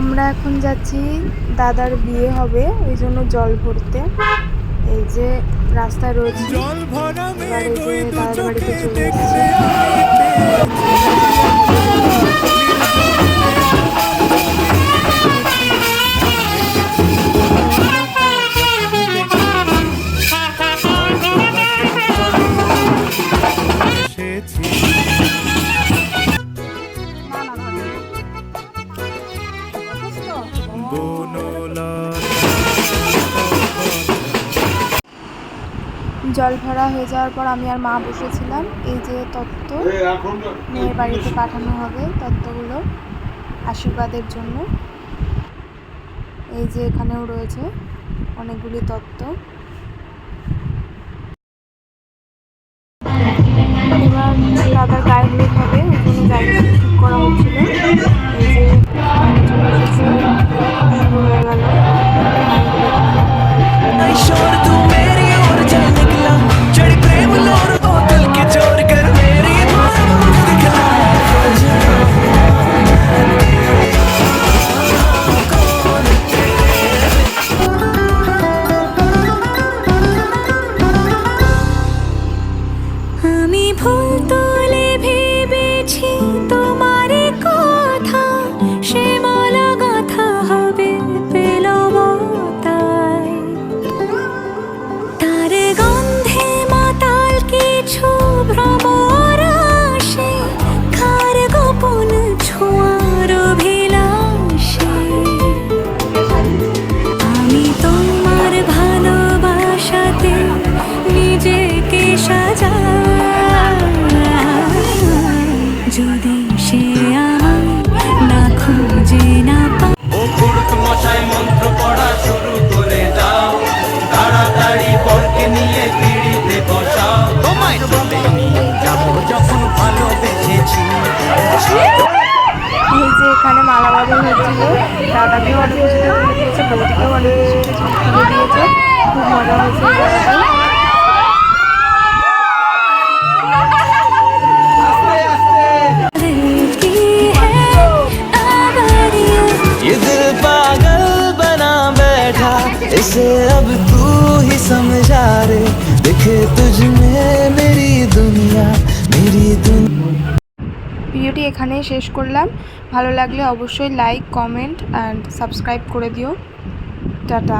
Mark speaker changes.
Speaker 1: আমরা এখন যাচ্ছি, দাদার বিয়ে হবে ওই জন্য জল ভরতে। এই যে রাস্তায় রয়েছে, এবার এই যে দাদার বাড়িতে চলে এসেছি। জল ভরা হয়ে যাওয়ার পর আমি আর মা বসেছিলাম। এই যে তত্ত্ব মেয়ের বাড়িতে পাঠানো হবে, তত্ত্বগুলো আশীর্বাদের জন্য। এই যে এখানেও রয়েছে অনেকগুলি তত্ত্ব। এবার দাদার গায়ে হলুদ হবে, ওই জন্য জায়গা ঠিক করা হচ্ছিল। এই যে চলে এসেছে, শুরু হয়ে গেল। এই যে এখানে মালা বদল হচ্ছিল, দাদাকেও অনেক কিছু তুলে দিয়েছে, বৌদিকেও অনেক কিছু তুলে দিয়েছে। খুব মজা হয়েছে এই জায়গাটায়।
Speaker 2: इसे अब तू ही समझा रे, देखे तुझ में मेरी दुनिया, मेरी दुनिया।
Speaker 1: ভিডিওটি এখানেই শেষ করলাম। ভালো লাগলে অবশ্যই লাইক, কমেন্ট অ্যান্ড সাবস্ক্রাইব করে দিও। টাটা।